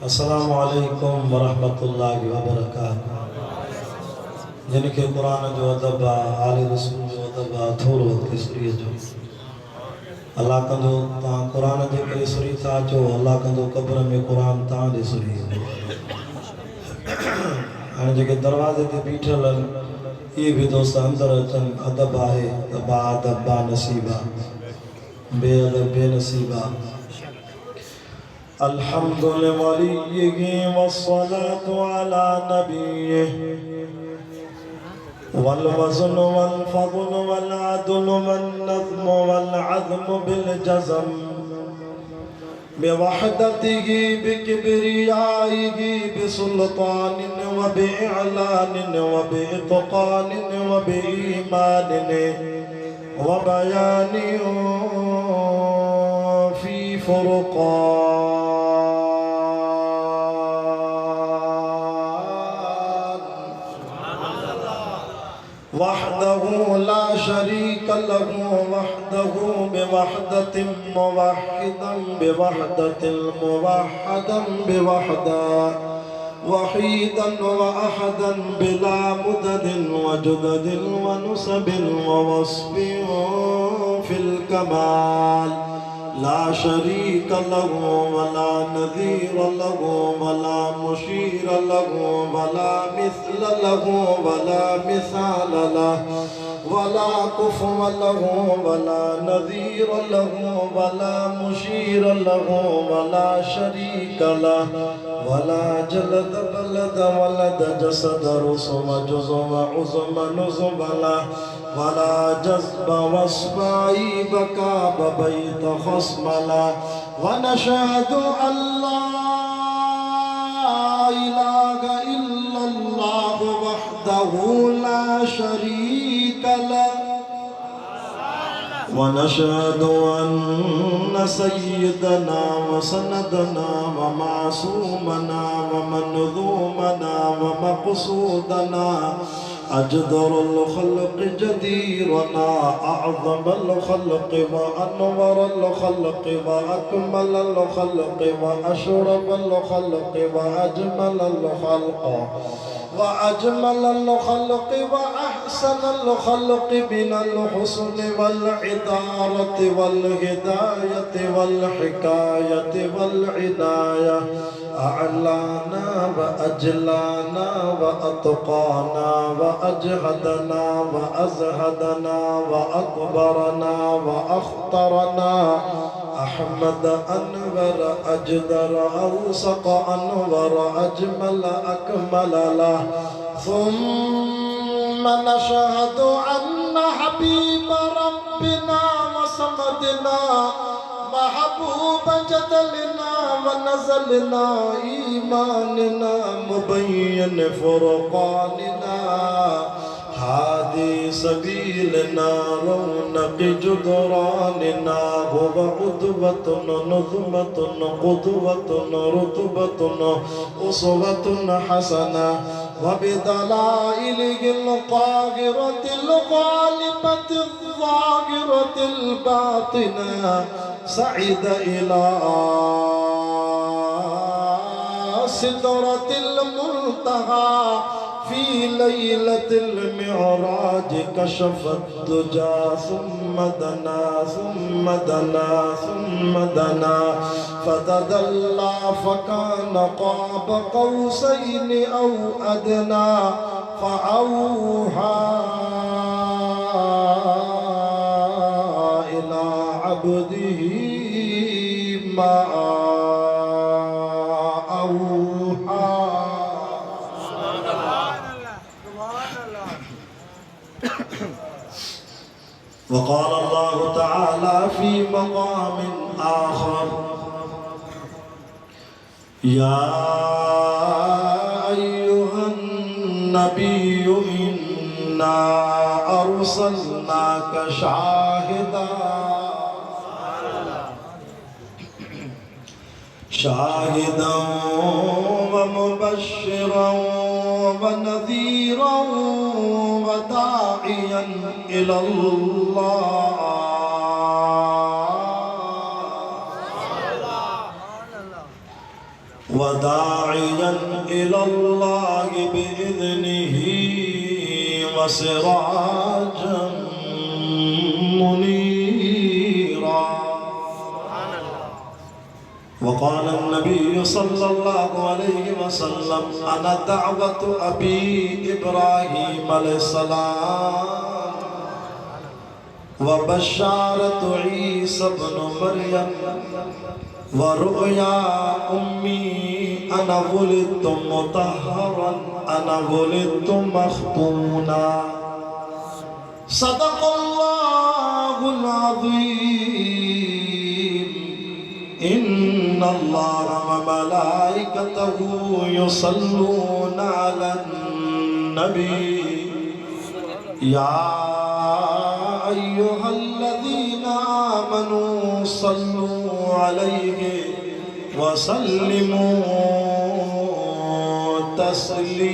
अस्सलामु अलैकुम वरहमतुल्लाहि वबरकातुहू। जिनके कुरान जो अदब आले रसूल जो अदब थोरो केसरी जो अल्लाह कंदो ता कुरान जे करे सुरी था जो अल्लाह कंदो कब्र में कुरान ता दे सुरी हाणे जेके दरवाजे ते बीठल ये भी दोस्त अंदर अचन अदब आहे त बा अदब बा नसीबा बेअदब बेनसीबा। अल्हम्दुलिल्लाह वलिय्यिही वस्सलातु अला नबिय्यिही वल वज़्न वल फ़ज़्ल वल अदल वन नज़्म वल अज़्म बिल जज़म बिवहदतिही बिकिब्रियाइही बिसुल्तानिन व बिइलानिन व बिइत्क़ानिन व बिईमानिन व बयानिन फी फ़ुरक़ान वहदहु ला शरीक लहु वहदहु बिवहदतिन मुवहिदन बिवहदतिल मुवहदन बिवहदा वहीदन व अहदन बिला मुददिन व जुददिन व नुसबिन व वस्फिन फिल कमाल ला शरीक लहु वला नज़ीर लहु वला मुशीर लहु वला मिस्ल लहु वला मिसाल लहु वला कुफ़ुव लहु वला नज़ीर लहु वला मुशीर लहु वला शरीक लहु वला जलद बलद वलद जसद रुसुम जुज़ुम उज़ुम नुज़ुम वला जज़्ब वस्फ़ाई बका बबैत खस्मला वनशहदु अल्ला इलाहा इल्लल्लाह वहदहु ला शरीक लहु वनशहदु अन्न सय्यदना व सनदना व मासूमना व मनज़ूमना व मक़सूदना अजदरुल खल्क़ जदीरना अअज़मुल खल्क़ व अनवरुल खल्क़ व अकमलुल खल्क़ व अशरफुल खल्क़ व अजमलुल खल्क़ وأجمل الخلق وأحسن الخلق من الحسن والعدارة والهداية والحكاية والعناية أعلانا وأجلانا وأتقانا وأجهدنا وأزهدنا وأكبرنا وأخطرنا أحمد أنور أجدر أوسق أنور أجمل أكمل له ثم نشهد أن حبيب ربنا وصمدنا محبوب جدلنا ونزلنا إيماننا مبين فرقاننا هادي سبيلنا رونق جدراننا هو عدوة نظمة قدوة رتبة أسوة حسنة وبدلائله القاهرة الغالبة الظاهرة الباطنة سعد إلى سدرة المنتهى في ليلة المعراج كشف الدجى ثم دنا ثم دنا ثم دنا فتدلى فكان قاب قوسين أو أدنى فأوحى إلى عبده ما وقال الله تعالى في مقام آخر يا أيها النبي إنا أرسلناك شاهدا ومبشرا ونذيرا وداعيا إلى الله वदाइयन इलल्लाहि बिइज़्निही वसिराजन मुनीरा। वक़ाल नबी सल्लल्लाहु अलैहि वसल्लम अना दावत अबी इब्राहीम अलैहिस्सलाम व बशारत ईसा इब्न मरियम व रुया उम्मी अना वुलिदतु मुतहहरन अना वुलिदतु मख्तूना। सदक़ल्लाहुल अज़ीम। इन्नल्लाह व मलाइकतहु युसल्लूना अलन नबी या अय्युहल्लज़ीना आमनू सल्लू अलैहि व सल्लिमू तस्लीमा।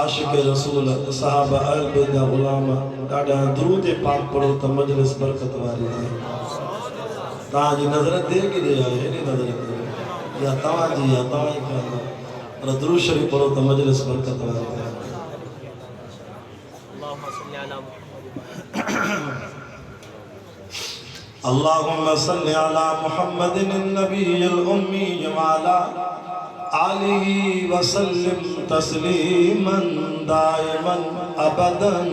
आशिक रसूल साहब अहल बैत गुलाम ॾाढा दुरूद पाक पढ़ो त मजलिस बरकत वारी है। तव्हांजी नज़र दे किथे आहे? हेॾी नज़र या तव्हांजी या तव्हां ई खां पर दुरूद शरीफ पढ़ो त मजलिस बरकत वारी है। अल्लाहुम्मा सल्लि अला मुहम्मदिन नबिय्यिल उम्मी व अला आलिहि व सल्लिम तस्लीमन दाइमन अबदन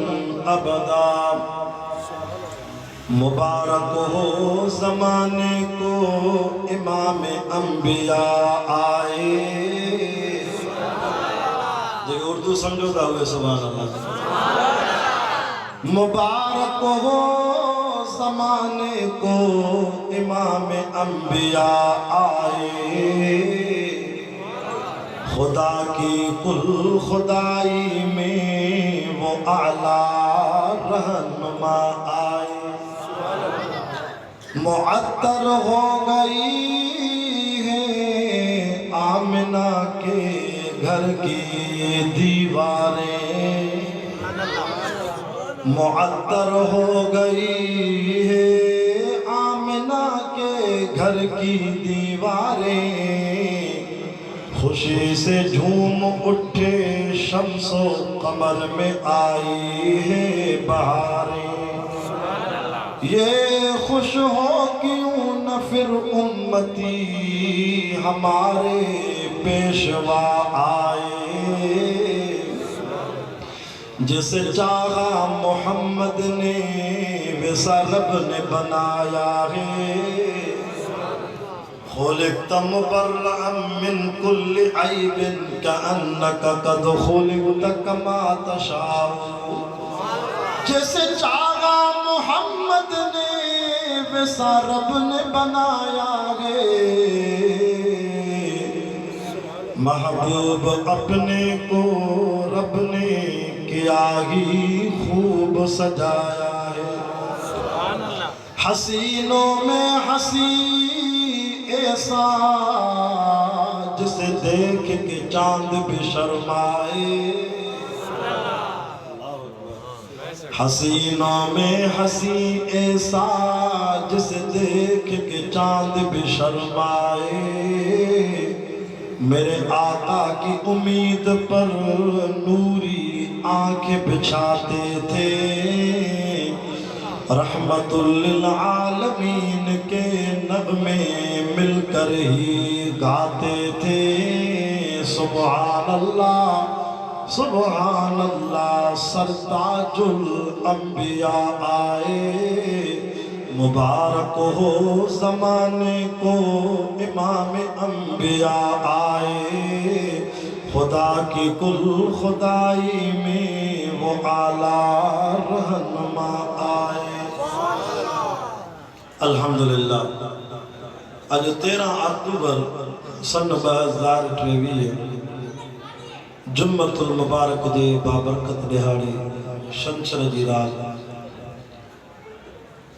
अबदा। मुबारक हो ज़माने को इमाम अंबिया आए। जो उर्दू समझोता हुए सुभान अल्लाह। मुबारक हो ज़माने को इमाम अंबिया आए। खुदा की कुल खुदाई में वो आला रहनुमा आए। मुअत्तर हो गई है आमिना के घर की दीवारें। मुअत्तर हो गई है आमिना के घर की दीवारें। खुशी से झूम उठे शम्सो कमर में आई है बहारें। ये खुश हो क्यों न फिर उम्मती हमारे पेशवा आए। जिसे चाहा मोहम्मद ने वैसा रब ने बनाया है। खुलिक़्त मुबर्रअन मिन कुल्लि ऐबिन कअन्नका क़द खुलिक़्त कमा तशाअ। जिसे चाहा मोहम्मद ने वैसा रब ने बनाया है। महबूब अपने को रब ने किया ही खूब सजाया है। हसीनों में हसी ऐसा जिसे देख के चांद भी शर्माए। हसीनों में हसी ऐसा जिसे देख के चांद भी शर्माए। मेरे आका की उम्मीद पर नूरी आंखें बिछाते थे। रहमतुल लिल आलमीन के नग़्मे मिलकर ही गाते थे। सुभान अल्लाह सुभान अल्लाह सरताजुल अंबिया आए। मुबारक हो ज़माने को इमाम अंबिया आए। खुदा की कुल खुदाई में वो आला रहनुमा आए। अल्हम्दुलिल्लाह। अज 13 अक्टूबर सन 2023 जुम्मतुल मुबारक जे बाबरकत दिहाड़ी शंशर जी रात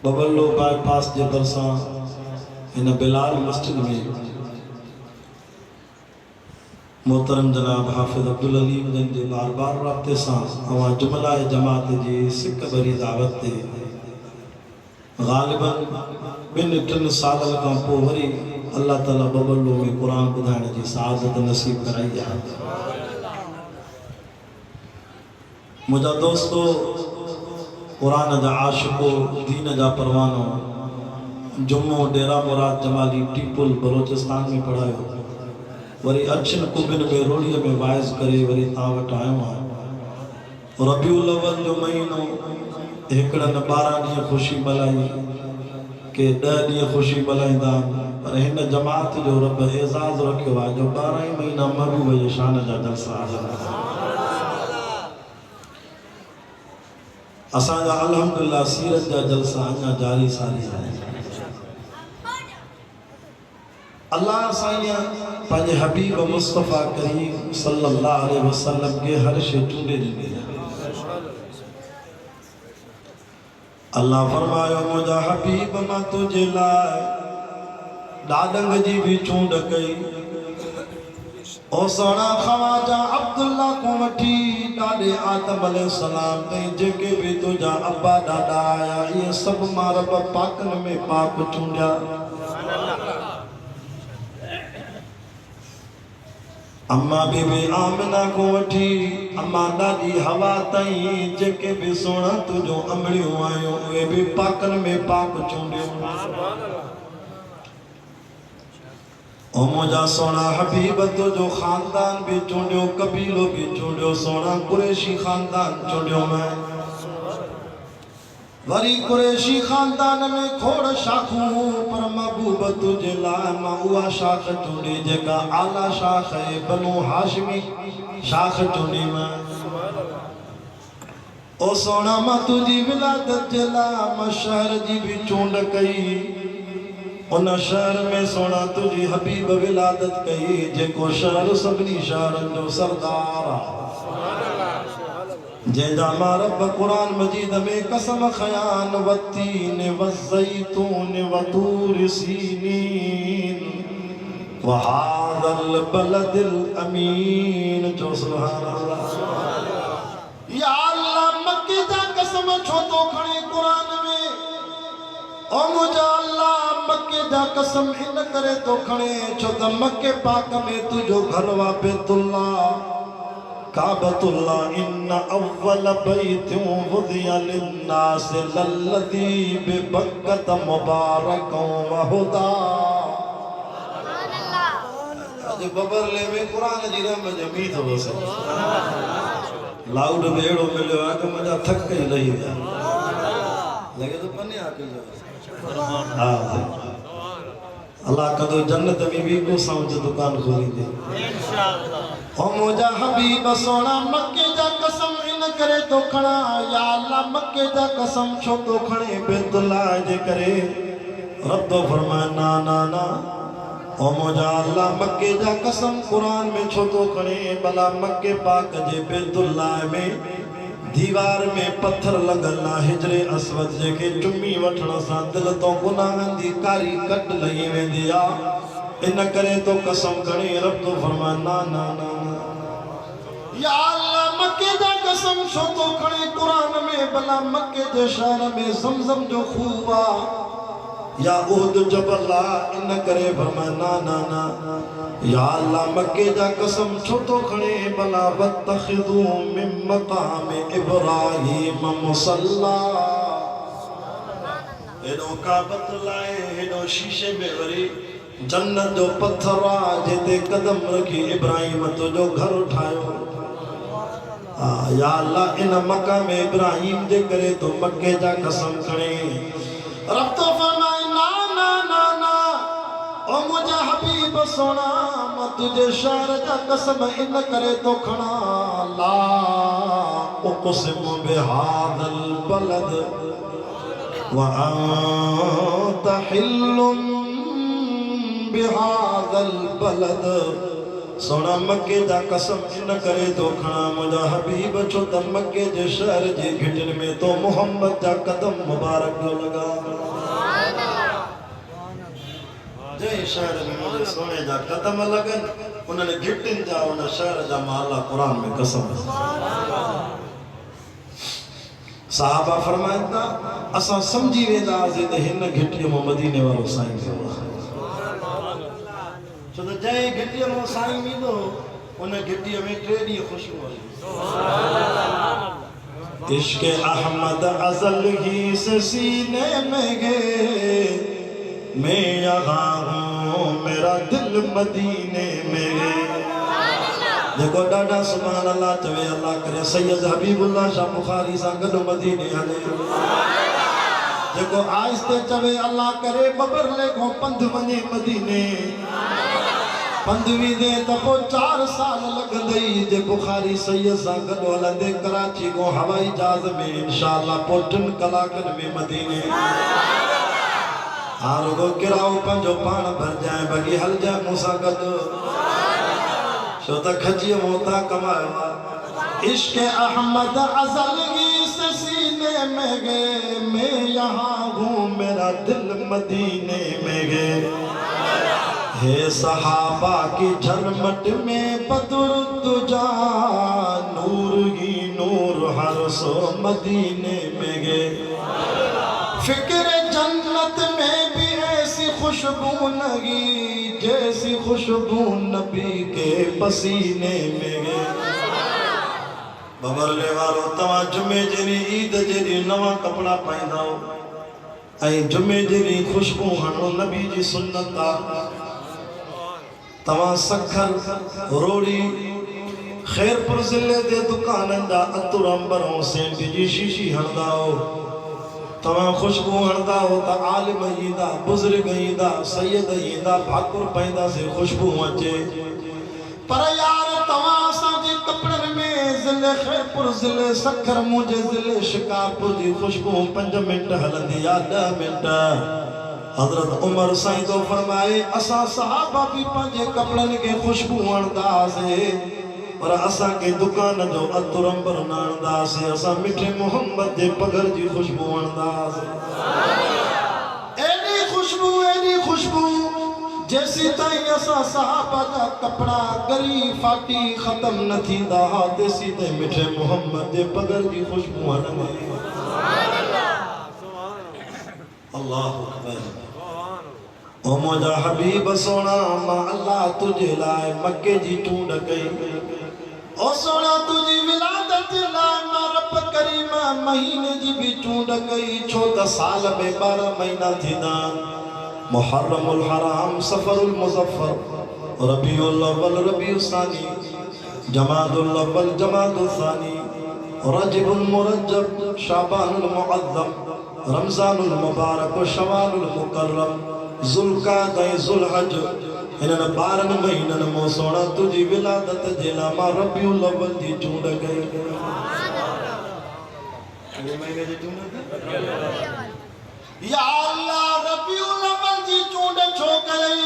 बबल्लो बाईपास जे भरसां इन बिलाल मस्जिद में मोहतरम जनाब हाफिज़ अब्दुल अलीम जन जे बार बार राब्ते सां जुमला जमात जी सिक भरी दावत ते ग़ालिबन ॿिनि टिनि सालनि खां पोइ वरी अल्लाह ताला बबलू में क़ुरान ॿुधाइण जी सआदत नसीब कराई आहे। मुंहिंजा दोस्तो, क़ुरान जा आशिको, दीन जा परवानो, जुम्मो डेरा मुराद जमाली टीपुल बलोचिस्तान में पढ़ायो, वरी अछिन कुबिन में रोड़ीअ में वाइज़ करे वरी तव्हां वटि आयो आहियां। रबीउल अव्वल जो महीनो हिकिड़नि 12 ॾींहं ख़ुशी मल्हाई, के 10 ॾींहं ख़ुशी मल्हाईंदा, पर हिन जमात जो रब एज़ाज़ रखियो आहे जो 12 ई महीना महबूब जे शान जा जलसा हलंदा। असांजा अल्हम्दुलिल्लाह सीरत जा जलसा अञा जारी सारी आहिनि। अल्लाह साईं पंहिंजे हबीब मुस्तफ़ा करीम सल्लल्लाहु अलैहि वसल्लम के हर शइ चूंडे ॾिनी आहे। अल्लाह फरमायो मुंहिंजा हबीब मां तुंहिंजे लाइ ॾाॾंग जी भी चूंड कई। ओ सोना ख़वाजा अब्दुल्ला को वठी ॾाॾे आदम अलैहिस्सलाम ताईं जेके भी तुंहिंजा अब्बा ॾाॾा आया, इहे सभु मां रब पाकनि में पाक चूंडिया। अम्मा बीबी आमिना को वठी अम्मा ॾाॾी हवा ताईं जेके भी सोना तुंहिंजो अमड़ियूं आहियूं, उहे भी पाकनि में पाक चूंडियूं। ओ मुंहिंजा सोना हबीब तुंहिंजो ख़ानदान भी चूंडियो, कबीलो भी चूंडियो। सोना कुरैशी ख़ानदान चूंडियो मैं, वरी कुरैशी ख़ानदान में खोड़ शाखूं, पर महबूब तुंहिंजे लाइ मां उहा शाख चूंडी जेका आला शाख है, बनु हाशिमी शाख चूंडी मैं। ओ सोना मां तुंहिंजी विलादत जे लाइ मां शहर जी भी चूंड कई। उन शहर में सोना तुझी हबीब विलादत कई, जेको शहर सभिनी शहरनि जो सरदार आहे। जंहिंजा मां रब क़ुरान मजीद में कसम खयान, वत्तीन वज़ैतून वतूर सीनीन वहादल बलदिल अमीन। जो सुभान अल्लाह। या अल्लाह मक्के जा कसम छो तो खणे क़ुरान में? ओ मुंहिंजा अल्लाह मक्के जा कसम इन करे तो खणे छो त मक्के पाक में तुझो घर वा बैतुल्लाह काबतुल्लाह। इन अव्वल बैतुन वुदिया लिन्नास लल्लज़ी बिबक्कत मुबारकन व हुदा। सुभान अल्लाह। अज बबरले में कुरान जी रहमत जमी थो वसे। लाउड बेड़ो मिलियो आहे कि मुंहिंजा थक ई रही विया, लगे तो पन्ने आके जो। अल्लाह कदो जन्नत में भी को समझ दुकान खोली दे इंशाअल्लाह। ओ मुंहिंजा हबीब सोना मक्के जा कसम इन करे तो खणा, या अल्लाह मक्के जा कसम छो तो खणे बैतुल्लाह जे करे। रब फरमाए ना ना ना, ओ मुंहिंजा अल्लाह मक्के जा कसम कुरान में छो तो खणे, भला मक्के पाक जे बैतुल्लाह में दीवार में पत्थर लगल ना, हिजरे अस्वद जेके चुम्मी वठण सां दिल तो गुनाहन दी कारी कट लही वेंदी आ। इन करे तो कसम खणे। रब तो फरमाए ना ना ना ना, या अल्लाह मक्के जा कसम छो तो खणे कुरान में, भला मक्के जे शहर में ज़मज़म जो खूह आ या उहद जबल आ। इन करे फरमाए ना ना ना, या अल्लाह मक्के जा कसम छो तो खणे, भला वत्तखिदू मिन मकाम इब्राहीम मुसल्ला। हेडो काबतुल्लाह हेडो शीशे में वरी जन्नत जो पत्थर आ, जेते कदम रखी इब्राहीम तुझो घर ठायो। या अल्लाह इन मकाम इब्राहीम जे करे तो मक्के जा कसम खणे। रब तो फरमाए ना ना ना ना, ओ मुंहिंजा हबीब सोना मां तुझे शहर जा कसम इन करे तो खणा, ला उक़सिमु बिहादल बलद व अंत हिल्लुम बिहादल बलद। सोना मक्के जा कसम इन करे तो खणा मुंहिंजा हबीब छो त मक्के जे शहर जे घिटिन में तो मोहम्मद जा कदम मुबारक जो लगा। जय शहर में मुझे सोने जा कदम लगन, उन्होंने घिटिन जा उन शहर जा माला कुरान में कसम। साहबा फरमाइंदा असां समझी वेंदासीं त हिन घिटीअ मां मदीने वारो साईं थियो आहे। छो त जंहिं घिटीअ मां साईं ईंदो उन घिटीअ में 3 ॾींहं ख़ुशबू हली। इश्क़ अहमद अज़ल ही से सीने में गए, मैं यहाँ हूँ मेरा दिल मदीने में गए। देखो डाडा सुभान अल्लाह चवे अल्लाह करे सैयद हबीबुल्लाह शाह बुखारी सां गॾु मदीने हले। देखो आहिस्ते चवे अल्लाह करे बबर लेखो पंध वञे मदीने। पंध वींदे त पोइ 4 साल लॻंदई जे बुखारी सैयद सां गॾु हलंदे कराची को हवाई जहाज में इंशाअल्लाह पोइ 3 कलाकनि में मदीने। हाँ रुगो किराओ पंहिंजो पाण भरजाए भॻी हलजाए मूंसां गॾु, छो त खजीअ मोता कमायो आहे। इश्क़ अहमद अज़ल ही से सीने में गए, मैं यहाँ हूँ मेरा दिल मदीने में गए। हे सहाबा की झरमट में बदर तुझा, नूर ही नूर हर सो मदीने में गए। फिक्र जन्नत में भी ऐसी खुशबू लगी जैसी खुशबू नबी के पसीने में गए। बबरले वारो तवा जुमे जरी ईद जरी नवा कपड़ा पाइंदा हो ऐं जुमे जरी खुशबू हणो नबी जी सुन्नत आ। तवा सखर रोड़ी खैरपुर ज़िले दे दुकानन दा अतुर अंबर ऐं सेंट जी शीशी हणदा हो। तवा खुशबू हणदा हो त आलिम ईंदा, बुजुर्ग ईंदा, सैयद ईंदा, भाकुर पाइंदा से खुशबू अचे। पर यार तवा असांजे कपड़नि में ज़िले खैरपुर ज़िले सखर मुंहिंजे ज़िले शिकारपुर जी खुशबू 5 मिंट हलंदी या 10 मिंट। हज़रत उमर साईं तो फरमाए असां सहाबा भी पंहिंजे कपड़नि खे खुशबू हणंदासीं, पर असां के दुकान जो अतुर अंबर न हणंदासीं, असां मिठे मोहम्मद जे पगर जी खुशबू हणंदासीं। एडी खुशबू जैसी ताईं असां सहाबा जा कपड़ा गरी फाटी ख़त्म न थींदा तेसी ताईं मिठे मोहम्मद जे पगर जी खुशबू हणंदी। अल्लाहु अकबर। ओ मुंहिंजा हबीब सोना मां अल्लाह तुझे लाइ मक्के जी चूंड कई। ओ सोना तुझी विलादत लाइ मां रब करीम महीने जी भी चूंड कई, छो त साल में 12 महीना थींदा। मुहर्रमुल हराम, सफरुल मुज़फ्फर, रबीउल अव्वल, रबीउल सानी, जमादुल अव्वल, जमादुल सानी, रजबुल मुरज्जब, शाबानुल मुअज़्ज़म, रमज़ानुल मुबारक, शवालुल मुकर्रम, ज़ुल्क़ादा, ज़ुल्हज। इन्हनि 12 महीननि में सोना तुझी विलादत जे लाइ मां रबीउल अव्वल जी चूंड कई। या अल्लाह रबीउल अव्वल जी चूंड छो कई?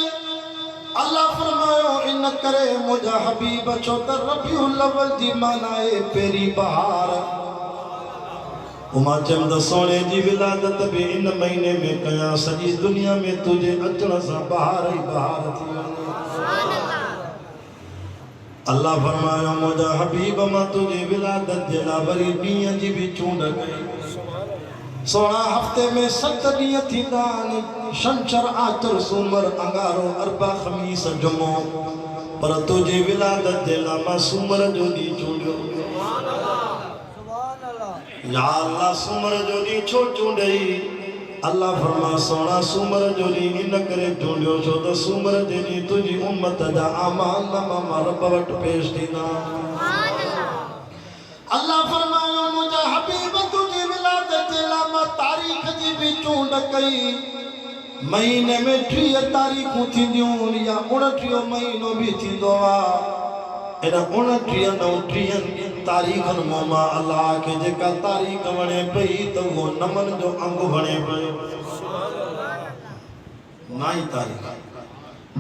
अल्लाह फरमायो इन करे मुंहिंजा हबीब छो त रबीउल अव्वल जी माना आहे पहिरीं बहार। उमा चमद सोने जी विलादत भी इन महीने में कया, सॼी दुनिया में तुझे अचण सां बहार ही बहार थी वञे। अल्लाह फरमायो मुंहिंजा हबीब मां तुझे विलादत जे लाइ वरी ॾींहं जी भी चूंड कई। सोना हफ्ते में 7 ॾींहं थींदा आहिनि, छंछर, आतवार, सूमर, अंगारो, अरबा, ख़मीस, जुमो। पर तुझी विलादत जे लाइ मां सूमर जो ॾींहुं चूंडियो। या अल्लाह सूमर जो ॾींहुं छो चूंडई? अल्लाह फरमा सोना सूमर जो ॾींहुं इन करे चूंडियो छो त सूमर जे ॾींहुं तुंहिंजी उम्मत जा आमाल नामा रब वटि पेश थींदा। अल्लाह फरमायो मुंहिंजा हबीब तुझी विलादत जे लाइ मां तारीख़ जी भी चूंड कई। महीने में 30 तारीख़ूं थींदियूं या 29 महीनो भी थींदो आहे। इन 29 तारीख़नि मां अल्लाह खे जेका तारीख़ वणे पई त वो नमन जो अंग वणे पियो। 9 तारीख़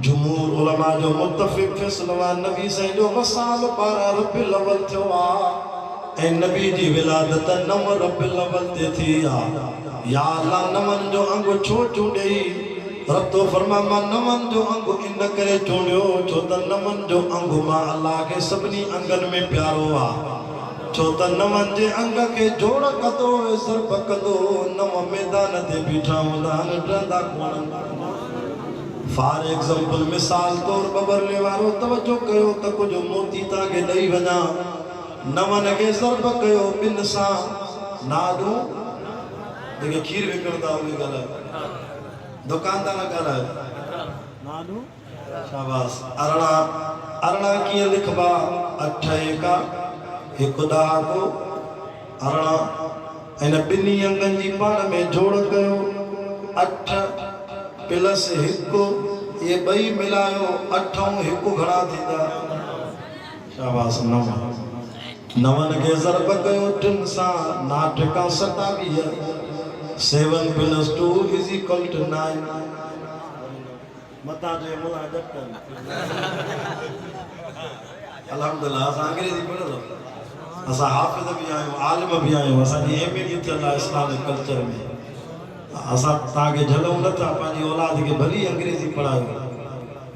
जमहूर उलमा जो मुत्तफ़िक़ फ़ैसिलो आहे नबी साईं जो वसाल 12 रबीउल अव्वल थियो आहे ऐं नबी जी विलादत 9 रबीउल अव्वल ते थी आहे। या अल्लाह नमन जो अंग छो चूंडई? रब तो फरमा मां नमन जो अंग इन करे चूंडियो छो त नमन जो अंग मां अल्लाह के सभिनी अंगन में प्यारो आहे। छो त नवन जे अंग के जोड़ कदो सर्प कदो नव मैदान ते बीठा हूंदा डरंदा कोन फॉर एग्जांपल मिसाल तौर बबरले वारो तवज्जो कयो त कुछ मोती ताके ॾेई वञा नवन के सर्प कयो बिन सा नादू जेके खीर विकणदा उहे ॻाल्हायो दुकानदार ॻाल्हायो नादू शाबाश अरड़ा कीअं लिखबा 8 एका हिकु ॾहाको अरड़ा इन ॿिन्ही अंगनि जी पाण में जोड़ कयो 8 प्लस 1 ये ॿई मिलायो 8 ऐं 1 घणा थींदा शाबाश 9 नवन के ज़रब कयो 3 सां 9 का 27 7 + 2 = 9 मता जो मुला जट अल्हम्दुलिल्लाह असां अंग्रेजी पढ़ो असां हाफ़िज़ भी आहियूं आलिम भी आहियूं असांजी एमए बि थियल आहे इस्लामिक कल्चर में असां तव्हांखे झलूं नथा पंहिंजी औलाद खे भली अंग्रेजी पढ़ायो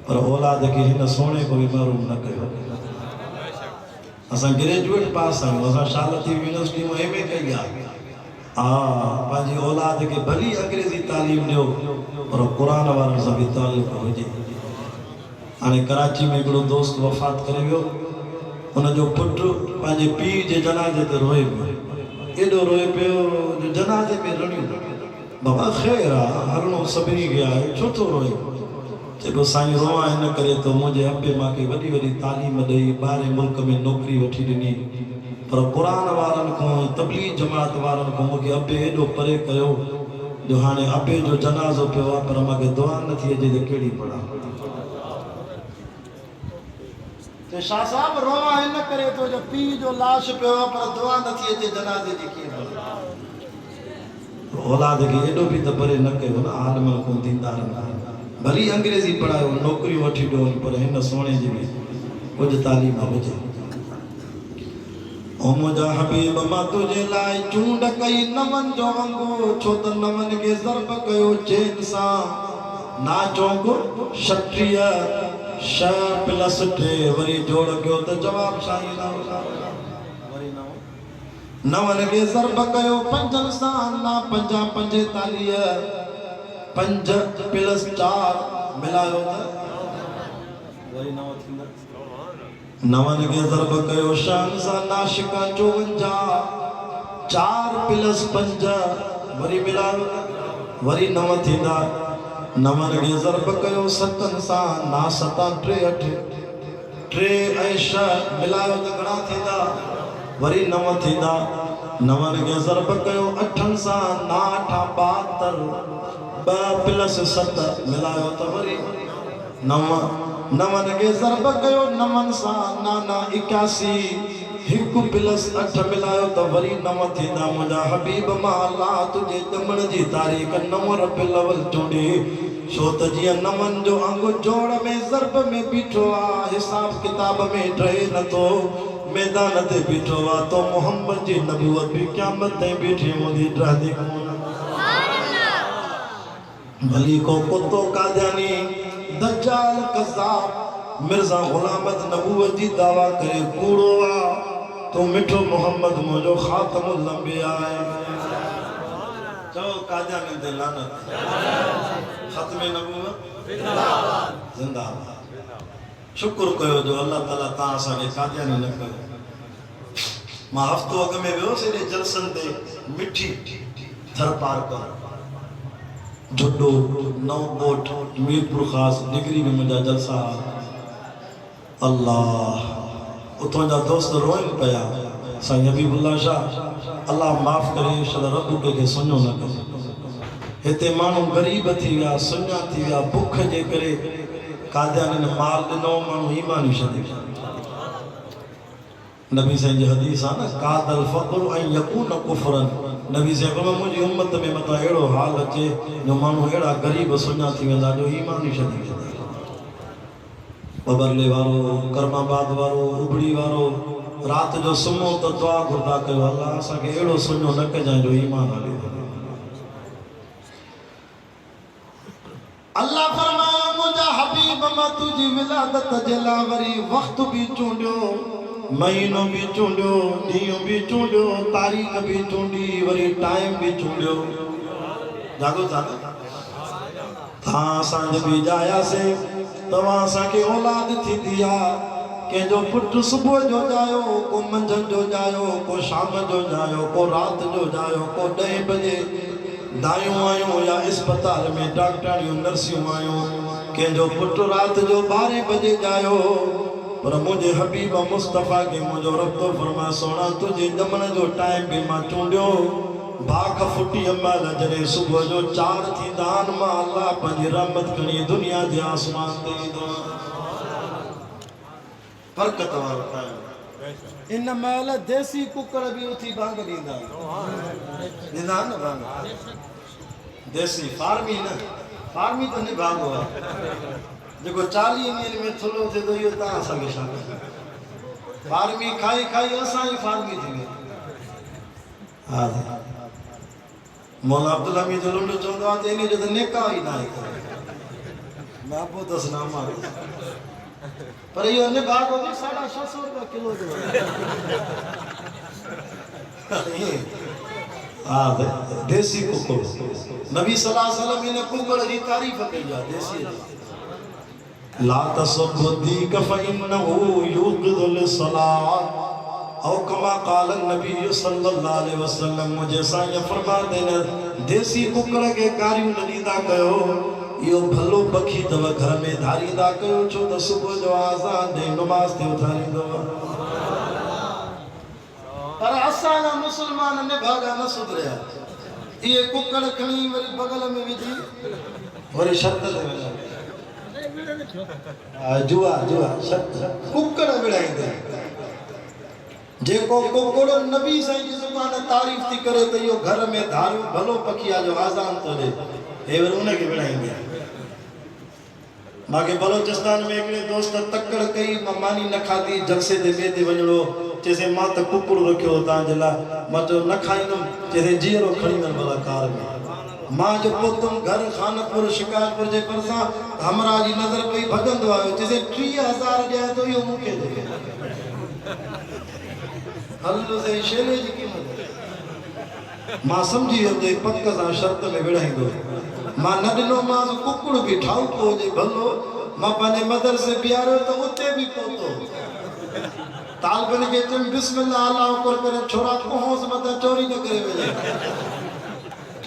पर औलाद खे हिन सोने को बि महरूम न कयो असां ग्रेजुएट पास आहियूं असां शालती यूनिवर्सिटी में एमए कई आहे हा पंहिंजी औलाद खे भली अंग्रेजी तालीम ॾियो पर क़ुरान वारनि सां बि ताल्लुक़ हुजे हाणे कराची में हिकिड़ो दोस्त वफ़ात करे वियो उनजो पुटु पंहिंजे पीउ जे जनाज़े ते रोए पियो एॾो रोए पियो जो जनाज़े में रड़ियूं बाबा ख़ैर आहे हलणो सभिनी खे आहे छो थो रोए चइबो साईं रोआ हिन करे तो मुंहिंजे अब्बे मूंखे वॾी वॾी तालीम ॾेई ॿाहिरि मुल्क में नौकिरी वठी ॾिनी पर क़ुरान वारनि खां तबलीग जमात वारनि खां मूंखे अब्बे एॾो परे कयो जो हाणे अब्बे जो जनाज़ो पियो आहे पर मूंखे दुआ नथी अचे त कहिड़ी पढ़ां शाह साहब रोआ हिन करे तो जो पीउ जो लाश पियो आहे पर दुआ नथी अचे जनाज़े जी कीअं पढ़ां औलाद खे एॾो बि त परे न कयो न आलिम को दीनदार भली अंग्रेजी पढ़ायो नौकरियूं वठी ॾियो पर हिन सोने जी बि कुझु तालीम हुजे ओ मुंहिंजा हबीब मां तुंहिंजे लाइ चूंड कई नवन जो अंगो छो त नवन खे ज़रब कयो चैन सां ना चौंक 36 6 + 3 वरी जोड़ कयो त जवाब छा ईंदा वरी नवन के ज़रब कयो 5 सां ना 5 45 5 + 4 मिलायो त वरी 9 थींदा नवन के ज़रब कयो शान सां नाशिका 54 4 + 5 वरी मिलायो वरी 9 थींदा नवन के ज़रब कयो 7 सां ना 7 3 ऐं 6 मिलायो त घणा थींदा वरी 9 थींदा नवन के ज़रब कयो 8 सां ना 72 2 + 7 मिलायो त वरी 9 नवन के ज़रब कयो 9 सां ना 81 1 + 8 मिलायो त वरी 9 थींदा मुंहिंजा हबीब मां अल्लाह तुंहिंजे ॼमण जी तारीख़ 9 रबिउल अव्वल चूंडी छो त जीअं नवन जो अंग जोड़ में ज़रब में बीठो आहे हिसाब किताब में ठहे नथो मैदान ते बीठो आहे तो मोहम्मद जी नबूवत बि क़यामत ताईं बीठी हूंदी रहंदी भली को कुतो कादियानी दज्जाल कज़ाब मिर्ज़ा गुलाम अहमद नबूवत जी दावा करे कूड़ो आहे तो मिठो मोहम्मद मुंहिंजो ख़ातमुल अंबिया आहे चओ कादियानी ते लानत ख़त्मे नबूवत जिंदाबाद शुक्र कयो जो अल्लाह ताला तव्हां असांखे कादियानी न कयो मां हफ़्तो अॻ में वियोसि एॾे जलसनि ते मिठी थरपार कर जुडो नवकोट मीरपुर ख़ास डिग्री में मुंहिंजा जलसा अल्लाह उतां जा दोस्त रोइन पिया साईं हबीबुल्लाह शाह अल्लाह माफ़ करे शल रब के सुञो न करे हिते माण्हू ग़रीब थी विया सुञा थी विया बुख जे करे कादियानी ने माल ॾिनो माण्हू ईमान छॾे नबी साईं जी हदीस आहे न कादल फ़क़्र ऐं यकून कुफ़रन नबी साईं फरमाया मुंहिंजी उम्मत में मथां अहिड़ो हाल अचे जो माण्हू अहिड़ा ग़रीब सुञा थी वेंदा जो ईमान ई छॾी वेंदा बबरले वारो करमाबाद वारो उबड़ी वारो राति जो सुम्हो त दुआ घुरदा कयो अल्लाह असांखे अहिड़ो सुञो न कजांइ जो ईमान हले अल्लाह फरमाया मुंहिंजा हबीब मां तुंहिंजी विलादत जे लाइ वरी वक़्तु बि चूंडियो महीनो भी चूंडियो, ॾींहुं भी चूंडियो, तारीख़ भी चूंडी, वरी टाइम भी चूंडियो। जागो था तव्हां असांजे बि जायासीं, तव्हां असांखे औलाद थींदी आहे। कंहिंजो पुटु सुबुह जो जायो, को मंझंदि जो जायो, को शाम जो जायो, को राति जो जायो, को 10 बजे दायूं आहियूं या अस्पताल में डॉक्टरियूं नर्सियूं आहियूं। कंहिंजो पुटु राति जो 12 बजे जायो। पर मुझे हबीब मुस्तफ़ा के मुझो रब तो फरमा सोना तुझे ॼमण जो टाइम भी मां चूंडियो। बाख फुटी अमल जॾहिं सुबुह जो 4 थींदा आहिनि, मां अल्लाह पंहिंजी रहमत खणी दुनिया जे आसमान ते ईंदो बरकत वारो टाइम। इन महिल देसी कुकड़ भी उथी भांग ॾींदा ॾींदा न भांग। देसी फार्मी न, फार्मी तो नहीं भांगो आहे जेको 40 ॾींहंनि में थुलो थिए थो, इहो तव्हां असांखे छा कयो। फार्मी खाई खाई असां ई फार्मी थी वई। हा मौला अब्दुल हमीद लुंड चवंदो आहे त इन जो त निकाह ई न आहे। मां पोइ दस नामा पर इहो निकाह को 650 रुपया किलो जो। हा देसी कुकड़ नबी सल्लल्लाहु अलैहि वसल्लम इन कुकड़ जी तारीफ़ कई आहे देसी। ला तसब्बु दीक फइन्नहु युक़िदुल सलात औ कमा क़ाल नबी सल्लल्लाहु अलैहि वसल्लम। मुझे साईं फरमाते न देसी कुकड़ के कारियूं न ॾींदा कयो, इहो भलो पखी अथव, घर में धारींदा कयो, छो त सुबुह जो आज़ान ॾेई नमाज़ ते उथारींदो। पर असांजा मुसलमान निभागा न सुधरिया। इहे कुकड़ खणी वरी बगल में विझी वरी छत ते वञा जुआ जुआ कुकड़ विड़ाईंदे। जेको कुकड़ नबी साईं जी ज़ुबान तारीफ़ थी करे त इहो घर में धारियो भलो पखिया जो आज़ान तो ॾे, हे वरी उनखे विड़ाईंदे। मांखे बलोचिस्तान में हिकिड़े दोस्त तकड़ कई, मां मानी न खाधी, जलसे ते ॿिए ते वञिणो, चइसि मां त कुकड़ रखियो तव्हांजे लाइ। मां चयो न खाईंदुमि, चइसि जीअरो खणी वञ भला कार में। मां जो पहुतुमि घर खानपुर शिकारपुर जे भरिसां, हमरा जी नज़र पई भॼंदो आयो, चइसि 30,000 ॾियां थो, इहो मूंखे ॾे। हलो सही शेरे जी क़ीमत मां सम्झी वियुमि त पक सां शर्त में विड़ाईंदो। मां न ॾिनोमांसि कुकड़ बि ठाउको हुजे भलो। मां पंहिंजे मदरसे बीहारियो त उते बि पहुतो। तालबनि खे चयुमि बिस्मिल्लाह अल्लाह अकबर करे छोरा कोहोस मथां चोरी न करे वञे।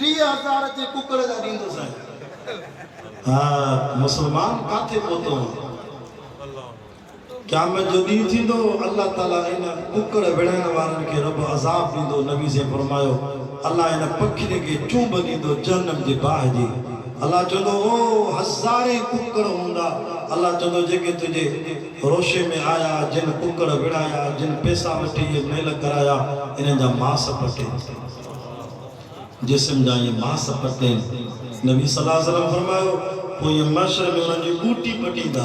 30,000 जे कुकड़ जा ॾींदो साईं। हा मुसलमान काथे पहुतो। क़यामत जो ॾींहुं थींदो, अल्लाह ताला इन कुकड़ विड़ाइण वारनि खे रब अज़ाब ॾींदो। नबी से फरमायो अल्लाह इन पखिड़े खे चूंब ॾींदो जहन्नम जे बाहि जी। अल्लाह चवंदो ओ हज़ारे कुकड़ हूंदा। अल्लाह चवंदो जेके तुंहिंजे रोशे में आया, जिन कुकड़ विड़ाया, जिन पैसा वठी मेल कराया, इन्हनि जा मांस पटे, जिस्म जा ये मांस पटे। नबी सल्लल्लाहु अलैहि वसल्लम फरमायो पोइ ये मशर में उन्हनि जी बूटी पटींदा।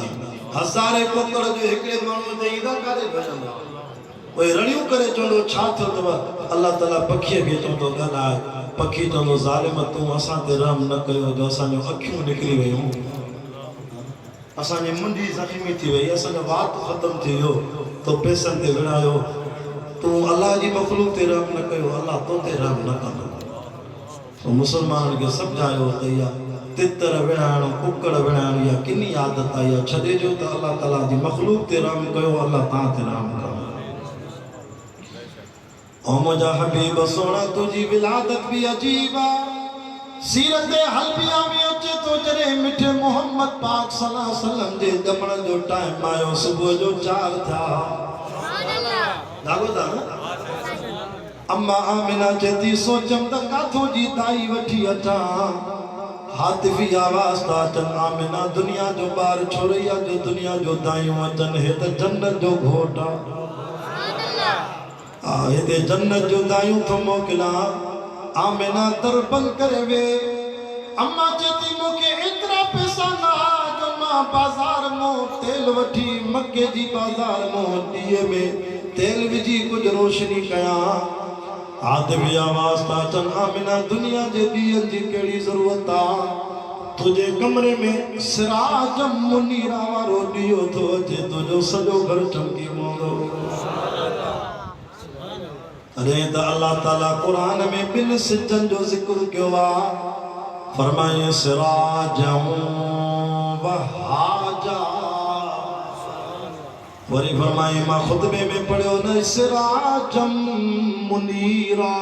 हज़ारे कुकड़ जो हिकिड़े माण्हू ते ईंदा काॾे भॼंदा। उहे रड़ियूं करे चवंदो छा थियो अथव। अल्लाह ताला पखीअ खे चवंदो ॻाल्हाए। पखी चवंदो ज़ालिम तूं असां ते रहम न कयो जो असांजो अखियूं निकिरी वियूं, असांजी मुंडी ज़ख़्मी थी वई, असांजो वात ख़तमु थी वियो, तो पैसनि ते विड़ायो। तूं अल्लाह जी मख़लूक ते रहम न कयो, अल्लाह तो ते रहम न कंदो। मुसलमाननि खे सम्झायो त इहा तितर विड़ाइण, कुकड़ विड़ाइण इहा किनी आदत आहे। इहा छॾे जो त अल्लाह ताला जी मख़लूक ते रहम कयो, अल्लाह तव्हां ते रहम कंदो। ओ मुंहिंजा हबीब सोना तुंहिंजी विलादत भी अजीब आहे। सीरत हलबिया में अचे तो जॾहिं मिठे मोहम्मद पाक सल्लल्लाहु अलैहि वसल्लम जे ॼमण जो टाइम आयो, सुबुह जो 4 थिया। नालो था अम्मा आमिना चेती सोचम त काथों जी दाई वठी अचां। हातिफी आवाज़ था अचनि आमिना दुनिया जो ॿार छोरैया जो दुनिया जो दायूं अचनि, हे त जन्नत जो घोट आहे। हिते जन्नत जो दायूं थो मोकिलियां। आमिना दर बंदि करे वे। अम्मा चेती मूंखे एतिरा पैसा न जो मां बाज़ार मों तेल वठी मके जी बाज़ार मों ॾीए में तेल विझी कुछ रोशनी कयां। आदमी आवाज़ था अचनि आमिना दुनिया जे ॾींहंनि जी कहिड़ी ज़रूरत आहे। तुंहिंजे कमरे में सिराज मुनीरा वारो ॾीओ थो अचे, तुंहिंजो सॼो घर चमकी पवंदो। अरे त अल्लाह ताला कुरान में बिन सिजन जो जिक्र क्यों फरमाए सिराजम वहाजा वरी फरमाए मां खुतबे में पढ़ियो न सिराजम मुनीरा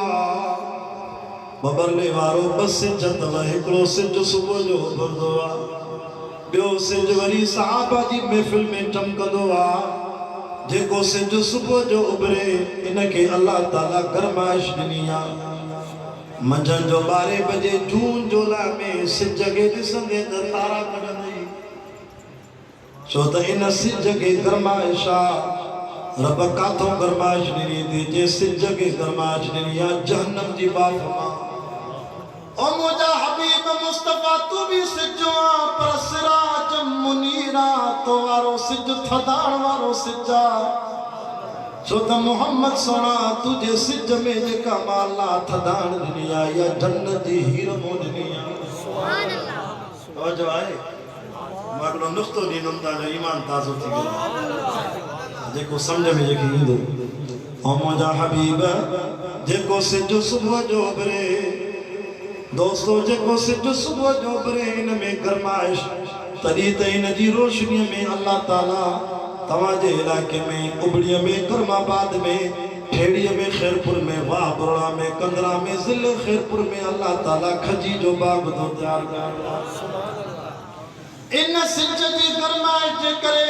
बबरले वारो बस जतव हिकड़ो सिज सुबह जो उभरदो आ बियो सिज वरी साहबा जी महफिल में चमकंदो आ जेको सिज सुबह जो उभरे इनके अल्लाह ताला गरमाइश ॾिनी आ मंझंदि जो 12 बजे जून जोला में सिज खे ॾिसंदे त तारा कढंदई छो त इन सिज खे गरमाइश आ रब काथों गरमाइश ॾिनी थी जे सिज खे गरमाइश ॾिनी आ जहन्नम जी बाफ़ मां ओ मुझा हबीब मुस्तफा तू भी सिजो पर सिराज मुनीरा तो वारो सिज थदाण वारो सिजा छो त मोहम्मद सोना तुझे सिज में जेका माला थदाण ॾिनी आ या जन्नत जी हीर मो ॾिनी आ सुभान अल्लाह ओ जो आहे मां हिकिड़ो नुक़्तो ॾींदुमि तव्हांजो ईमान ताज़ो थी वेंदो जेको सम्झ में जेकी ईंदो ओ मुंहिंजा हबीब जेको सिज सुबुह जो उभरे दोस्तों जेको सिज सुबह जो उभरे इन में गरमाइश तॾहिं त इन जी रोशनी में अल्लाह ताला तव्हांजे इलाइक़े में उबड़ीअ में करमाबाद में ठेड़ीअ में खैरपुर में वाह बुरड़ा में कंदरा में ज़िले खैरपुर में अल्लाह ताला खजी जो बाग तो तैयार कर इन सिज जी गरमाइश जे करे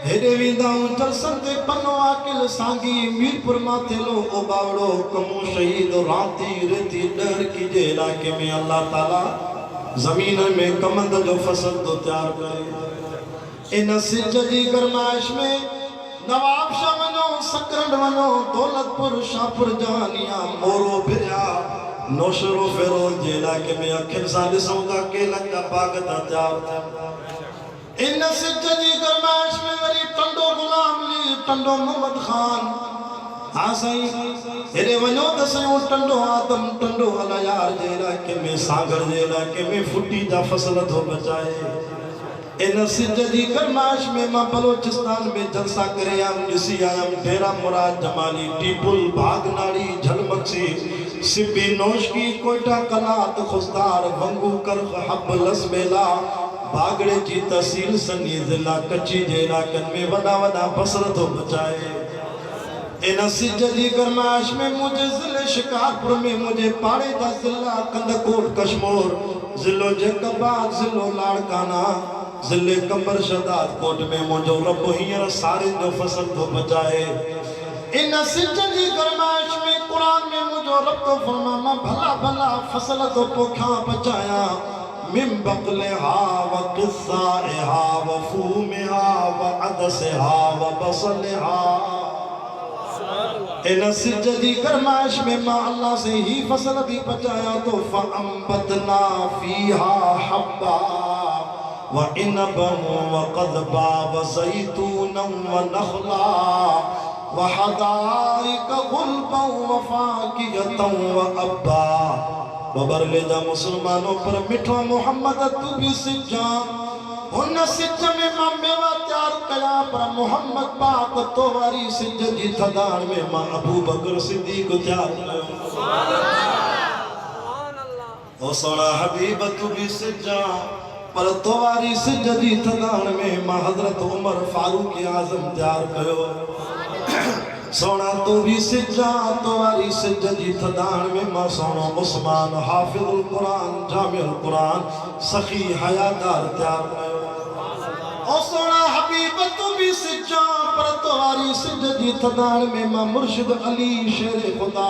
हेडे विंदाऊं जलसन ते पन्नो आकिल सांगी मीरपुर माथेलो ओ बावड़ो कमो शहीद राती रेती डर की जे इलाके में अल्लाह ताला जमीन में कमंद जो फसल तो तैयार करे इन सिज जी गरमाइश में नवाब शाह वनो सकरंड वनो दौलतपुर शाहपुर जवानिया मोरो भिरिया नौशरो फेरोज जे इलाके में अखिन सां ॾिसूं था केलनि जा बाग था तैयार इन सिज जी गरमाइश में वरी टंडो गुलाम ली टंडो मोहम्मद खान हाँ साईं हेॾे वञो त सयूं टंडो आदम टंडो अलायार जे इलाइक़े में सागर जे इलाइक़े में फुटी जा फसल थो बचाए इन सिज जी गरमाइश में मां बलोचिस्तान में जलसा करे आयमि ॾिसी आयमि डेरा मुराद जमाली टीपुल भागनाड़ी झलमक्सी सिब्बी नौशकी कोयटा कलात खुसदार वंगू करख हब लसमेला बागड़े की तहसील सनी जिला कच्ची जे इलाक़नि में वॾा वॾा बसर थो बचाए इन सिज जी गरमाइश में मुझे जिले शिकारपुर में मुझे पाड़े दा जिला कंदकोट कश्मीर जिलो जैकबाद जिलो लाड़काना जिले कंबर शदाद कोट में मुझो रब हींअर सारे जो फसल तो बचाए इन सिज जी गरमाइश में कुरान में मुझो रब तो फरमा मां भला भला फसल तो पोखा बचाया मिम बकलेहा व क़िस्साहा व फूमिहा व अदसहा व बसलहा इन सिज जी गरमाइश में मां अल्लाह से ही फसल भी बचाया तो फअंबतना फीहा हब्बा व इनबन व क़ज़बा व ज़ैतून व नख़ला व हदाइक गुलबा व फाकिहतन व अब्बा बबरले जा मुसलमानों पर मिठो मोहम्मद तू भी सिजा उन सिज में मां मेवा तैयार कया पर मोहम्मद पाक तो वारी सिज जी थदाण में मां अबू बकर सिद्दीक तैयार कयो सुभान अल्लाह ओ सोना हबीब तू भी सिजा पर तो वारी सिज जी थदाण में मां हजरत उमर फारूक आजम तैयार कयो सोना तो भी सिजा तो वारी सिज जी थदाण में मां सोनो उस्मान हाफिजुल कुरान जामिउल कुरान सखी हयादार तैयार कयो ओ सोना हबीब तू भी सिजा पर तो वारी सिज जी थदाण में मां मुर्शिद अली शेर खुदा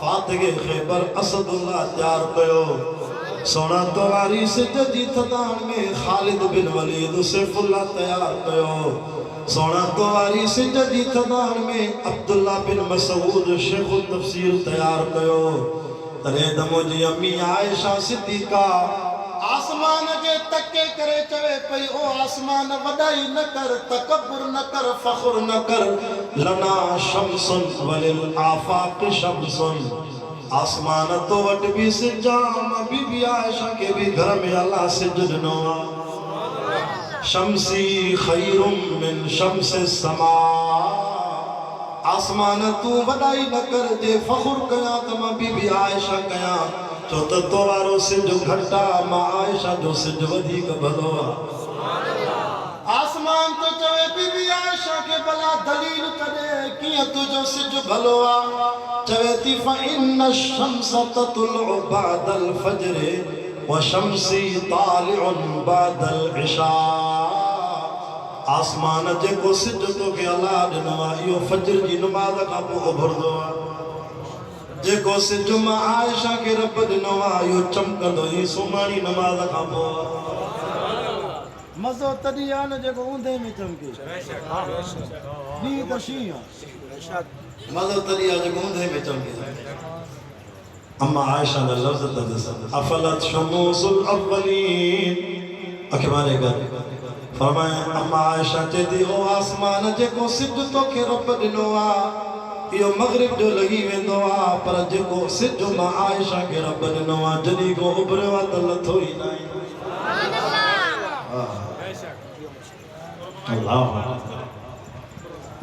फातिह खैबर असदुल्लाह तैयार कयो सोना तो वारी सिज जी थदाण में खालिद बिन वलीद सैफुल्लाह तैयार कयो सोना तो वारी सिज जी थदाण में अब्दुल्ला बिन मसूद शेखुल तफसीर तैयार कयो तने दमो जी अम्मी आयशा सिद्दीका आसमान के तके करे चवे पई ओ आसमान वडाई न कर तकब्बुर न कर फख्र न कर लना शम्सुन वलिल आफाक शम्सुन आसमान तो वट भी सिजा बीबी आयशा के भी घर में अल्लाह सिज दिनो शम्सी खैरुम मिन शम्स समा आसमान तू वडाई न कर जे फखुर कया त मां बीबी आयशा कया छो त तो वारो सिज घटा मां आयशा जो सिज वधीक भलो आसमान तो चवे बीबी आयशा के भला दलील कदे किया तुझो सिज भलो चवे थी फइन शम्स ततलु बादल फजर व शम्सी तालिउन बादल इशा आसमान जेको सिज तो के अल्लाह ॾिनो आहे इहो फजर जी नमाज़ खां पोइ उभरंदो आहे जेको सिज मां आयशा खे रब ॾिनो आहे इहो चमकंदो ई सुम्हणी नमाज़ खां पोइ मज़ो तॾहिं आहे न जेको ऊंधे में चमके ॾींहुं त शींहुं आहे मज़ो तॾहिं आहे जेको ऊंधे में चमके अम्मा आयशा ने लफ्ज़ त ॾिसो अफलत शमूसुल अव्वलीन अखे मारे कर फरमाए अम्मा आयशा चेती ओ आसमान जेको सिज तोखे रब ॾिनो आहे इहो मग़रिब जो लॻी वेंदो आहे पर जेको सिज मां आयशा खे रब ॾिनो आहे जॾहिं को उभरियो आहे त लथो ई न अल्लाह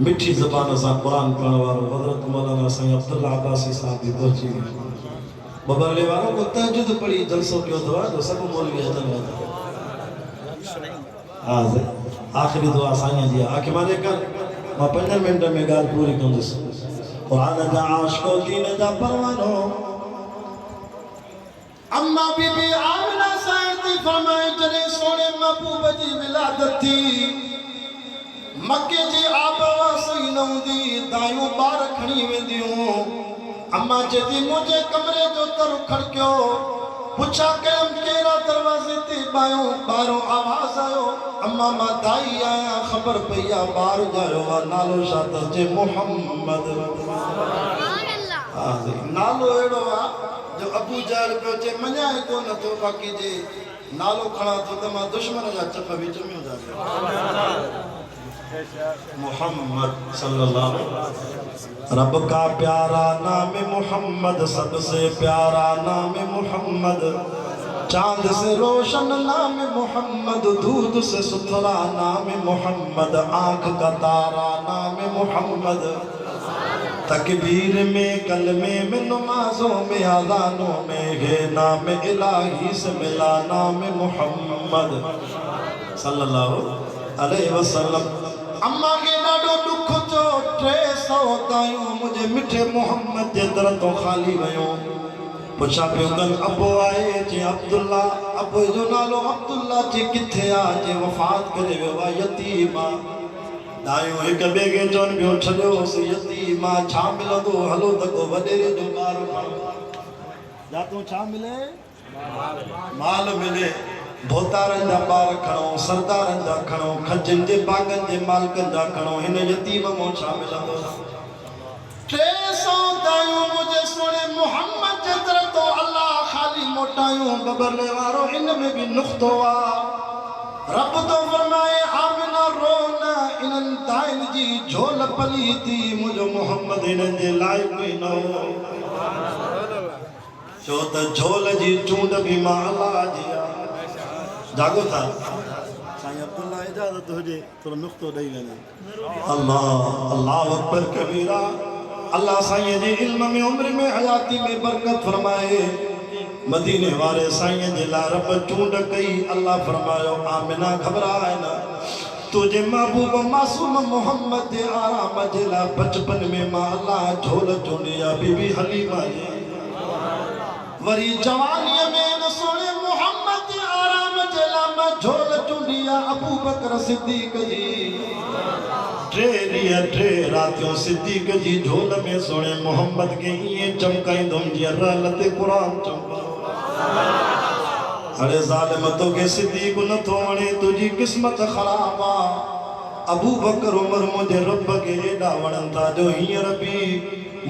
मिठी ज़बान सां क़ुरान पढ़ण वारो हज़रत मौलाना साईं अब्दुल्ला अब्बासी साहब भी पहुची वियो बबरले वारो को तहज्जुद पढ़ी जलसो कयो अथव जो सभु मौलवी अचनि हाँ आखिरी दुआ साईं जी आखे माने कर मां 5 मिनट में ॻाल्हि पूरी कंदुसि क़ुरान जा आशिक़ो दीन जा परवानो अम्मा बीबी आमिना साईं थी फरमाए जॾहिं सोने महबूब जी विलादत थी मके जी आबहवा सही न हूंदी दायूं ॿार खणी वेंदियूं अम्मा चेती मुंहिंजे कमरे जो दर खड़कियो पुछा कयम केरा दरवाजे ते बायो बारो आवाज आयो अम्मा मां दाई आया खबर पईया बार जायो नालो छा अथसि जे मोहम्मद नालो अहिड़ो आहे जो अबू जहल पियो चे मञाए कोन थो बाक़ी जे नालो खणा थो त मां दुश्मन जा चप बि चमियो था मोहम्मद सल्लल्लाहु रब का प्यारा नाम मोहम्मद सबसे प्यारा नाम मोहम्मद चांद से रोशन नाम मोहम्मद दूध से सुथरा नाम मोहम्मद आँख का तारा नाम मोहम्मद तकबीर में कलमे में नमाजों में आज़ानों में है नाम इलाही से मिला नाम मोहम्मद सल्लल्लाहु अलैहि वसल्लम अम्मा के ॾाढो दुख थियो 300 दायूं मुझे मिठे मोहम्मद जे दर तो खाली वयो पुछा पियो कन अबो आए जे अब्दुल्ला अबो जो नालो अब्दुल्ला जे किथे आ जे वफ़ात करे वियो आहे यतीम दायूं हिक ॿिए खे चवनि पियो छॾियोसि यतीम छा मिलंदो हलो त को वॾेरे जो ॿार जातो छा मिले माल मिले भोतारनि जा ॿार खणो सरदारनि जा खणो खजनि जे बागनि जे मालिकनि जा खणो हिन यतीम मां छा मिलंदो 300 दायूं मुझे सोने मोहम्मद जे तरह तो अल्लाह खाली मोटायूं बबरले वारो इन में भी नुक़्तो आहे रब तो फरमाए आमिना रोना इन्हनि दाइन जी झोल पली थी मुंहिंजो मोहम्मद हिननि जे लाइक़ ई न हो छो त झोल जी चूंड बि मां अल्लाह जी आहे जागो था साईं अब्दुल्ला इजाज़त हुजे थोरो नुक़्तो ॾेई वञे अल्लाह अल्लाह अकबर कबीरा अल्लाह साईं जे इल्म में उम्र में हयाती में बरकत फरमाए मदीने वारे साईं जे लाइ रब चूंड कई अल्लाह फरमायो आमिना घबराए न तुझे महबूब मासूम मोहम्मद जे आराम जे लाइ बचपन में मां अल्लाह झोल चूंडी आहे बीबी हलीमा जे वरी जवानीअ में न सोने मोहम्मद जे आराम जे लाइ मां झोल चूंडी आहे अबू बकर सिद्दीक़ जी 3 ॾींहं 3 रातियूं सिद्दीक़ जी झोल में सोने मोहम्मद खे ईअं चमकाईंदुमि जीअं रहल ते क़ुरान चमकंदो अरे ज़ालिम तोखे सिद्दीक़ नथो वणे तुंहिंजी क़िस्मत ख़राब आहे अबू बकर उमर मुंहिंजे रब खे एॾा वणनि था जो हींअर बि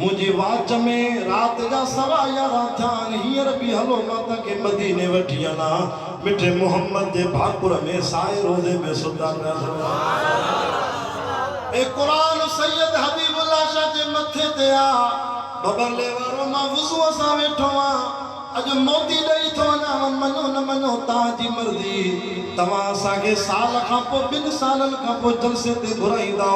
मुझे वाच में रात जा 11:15 थिया हींअर बि हलो मां तव्हांखे मदीने वठी वञा मिठे मोहम्मद जे भाकुर में साए रोज़े में सुता ए क़ुरान सैयद हबीबुल्लाह शाह जे मथे ते आ बबरले वारो मां वुज़ू सां वेठो आ अज मोती ॾेई थो वञा मञो न मञो तव्हांजी मर्ज़ी तव्हां असांखे साल खां पोइ 2 सालनि खां पोइ जलसे ते घुराईंदा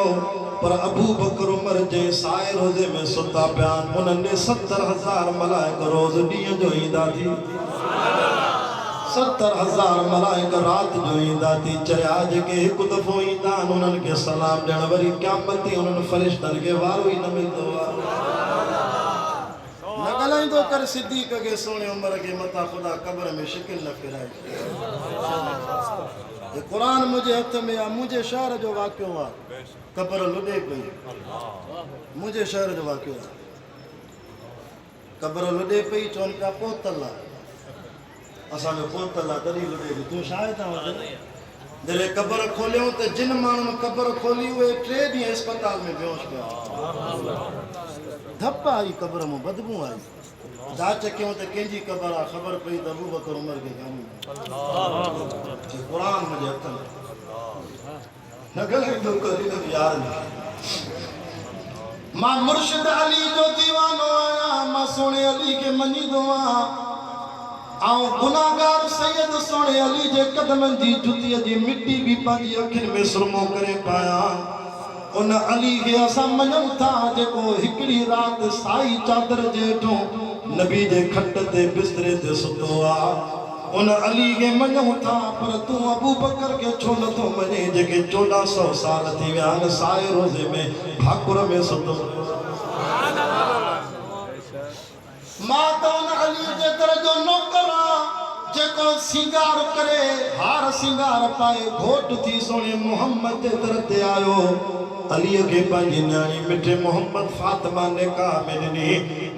पर अबू बकर उमर जे साए रोज़े में सुता पियान उन्हनि 70,000 मलाइक रोज़ ॾींहं जो ईंदा थी 70,000 मलाइक रात जो ईंदा थी चया जेके हिकु दफ़ो ईंदा उन्हनि खे सलाम ॾियण वरी क़यामत ते उन्हनि फ़रिश्तनि खे वारो ई न मिलंदो न ॻाल्हाईंदो कर सिद्दीक़ खे सोने उमर के मथा ख़ुदा क़ब्र में शिकिल न फिराए ये कुरान मुझे हथ में आ मुझे शहर जो वाक़ियो आहे क़ब्र लुॾे पई मुझे शहर जो वाक़ियो आहे क़ब्र लुॾे पई चवनि पिया पोतल आहे असांजो पोतल आहे तॾहिं लुॾे पई तूं छा आहे तव्हां जॾहिं क़ब्र खोलियो त जिन माण्हुनि क़ब्र खोली उहे 3 ॾींहं अस्पताल में बेहोश पिया धप आई क़ब्र में बदबू आई जांच कयूं त कंहिंजी क़ब्र आहे ख़बर पई त अबू बकर उमर खे कान्हे क़ुरान मुंहिंजे हथ में न ॻाल्हाईंदो कर यार मां मुर्शिद अली जो दीवानो आहियां मां सोने अली खे मञींदो आहियां आऊं गुनाहगार सैयद सोने अली जे कदमनि जी जुतीअ जी मिट्टी भी पंहिंजी अखियुनि में सुरमो करे पाया उन अली खे असां मञूं था जेको हिकिड़ी राति साई चादर जे हेठों नबी जे खट ते बिस्तरे ते सुतो आहे उन अली खे मञूं था पर तूं अबू बकर खे छो नथो मञे जेके 1400 साल थी विया आहिनि साए रोज़े में भाकुर में सुतो मां त उन अली जे दर जो नौकर जेको सिंगार करे हार सिंगार पाए घोट थी सोने मोहम्मद जे दर ते आयो अली के पंहिंजी न्याणी मिठे मोहम्मद फातिमा ने कहा मैंने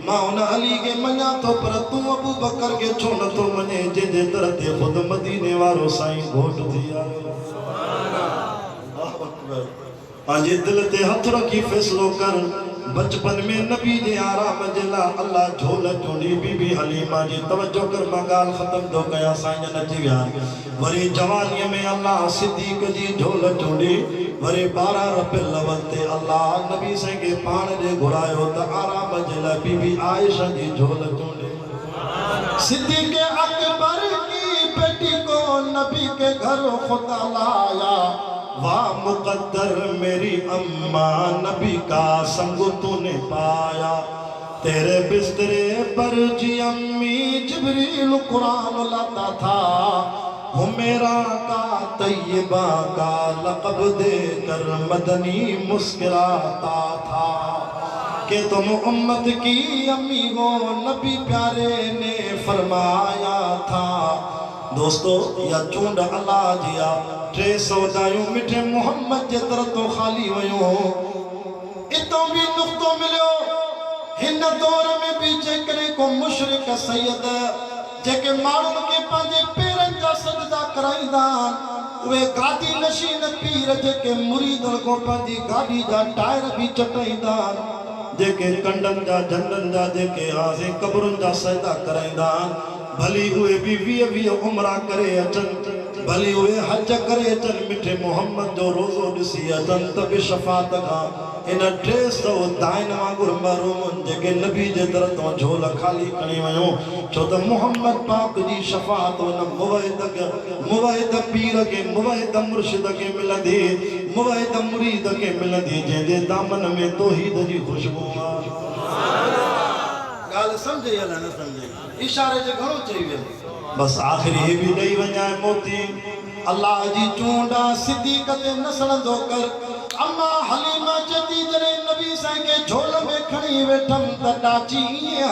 मां उन अली के मञा तो पर तू अबू बकर के छो नथो मञे जंहिंजे दर ते खुद मदीने वारो साईं घोट थी आयो पंहिंजे दिल ते हथ रखी फैसलो कर बचपन में नबी जे आराम जे लाइ अल्लाह झोल चूंडी बीबी हलीमा जी तवज्जो कर मां ॻाल्हि ख़त्म थो कयां साईं नची विया वरी जवानीअ में अल्लाह सिद्दीक़ जी झोल चूंडी वरी 12 रबिउल अव्वल ते अल्लाह नबी साईं खे पाण ॾे घुरायो त आराम जे लाइ बीबी आयशा जी झोल चूंडी सिद्दीक़ अकबर की बेटी को नबी के घर खुदा लाया वाह मुकद्दर मेरी अम्मा नबी का संग तूने पाया तेरे बिस्तरे पर जी अम्मी जिब्रील कुरान लाता था हुमेरा का तैयबा का लक़ब देकर मदनी मुस्कुराता था कि तुम उम्मत की अम्मी हो नबी प्यारे ने फरमाया था दोस्तों या चूंड अल्लाह जिया 300 दायूं मिठे मोहम्मद जे तरह तो खाली वयो इतो भी नुक्तो मिलियो हिन दौर में भी जेकरे को मुशरिक सैयद जेके माण्हुनि खे पंहिंजे पेरनि जा सजदा कराईंदा उहे गादी नशीन पीर जेके मुरीदनि को पंहिंजी गाॾी जा टायर भी चटाईंदा जेके कंडनि जा झंडनि जा जेके हाज़े कब्रुनि जा सजदा कराईंदा भली उहे भी 20 उमरा करे अचनि भली उहे हज करे अचनि मिठे मोहम्मद जो रोज़ो ॾिसी अचनि त बि शफ़ात खां इन 300 दाइन वांगुर महरूम जेके नबी जे दर तो झोल खाली खणी वयो छो त मोहम्मद पाक जी शफ़ात उन मुवहिद पीर के मुवहिद मुर्शिद के मिलंदी मुवहिद मुरीद के मिलंदी जंहिंजे दामन में तौहीद जी खुशबू आहे गाल समझे या न समझे इशारे जे घणो चई वियो बस आखिरी हे भी ॾेई वञा मोती अल्लाह जी चूंडा सिद्दीक़ ते नसणंदो कर अम्मा हलीमा चती जॾहिं नबी साईं के झोल में खणी वेठम त डाची ईअं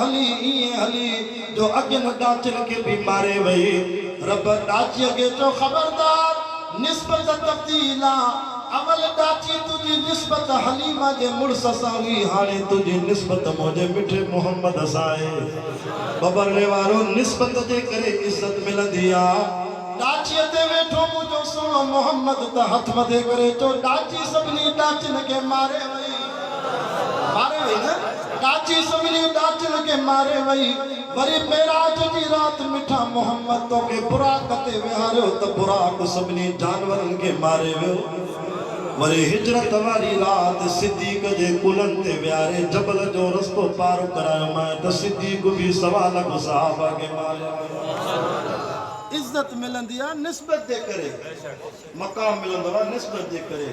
हली जो अॻियनि डाचिन खे भी मारे वई रब डाचीअ खे चयो ख़बरदार निस्बत तब्दील अवल डाची तुझी निस्बत हलीमा जे मुड़स सां हुई हाणे तुझी निस्बत मुंहिंजे मिठे मोहम्मद सां आहे बबरले वारो निस्बत जे करे इज्जत मिलंदी आहे डाचीअ ते वेठो मुंहिंजो सोनो मोहम्मद त हथ मथे करे चयो डाची सभिनी डाचिन खे मारे वई न डाची सभिनी डाचिन खे मारे वई वरी मेराज जी रात मिठा मोहम्मद तोखे बुराक ते विहारियो त बुराक सभिनी जानवरनि खे मारे वियो वरी हिजरत वाली रात सिद्दीक़ जे कुलनि ते विहारे जबल जो रस्तो पार करायो मां त सिद्दीक़ भी सवाल सहाबा के मारे इज्जत मिलंदी आहे निस्बत जे करे मक़ाम मिलंदो आहे निस्बत जे करे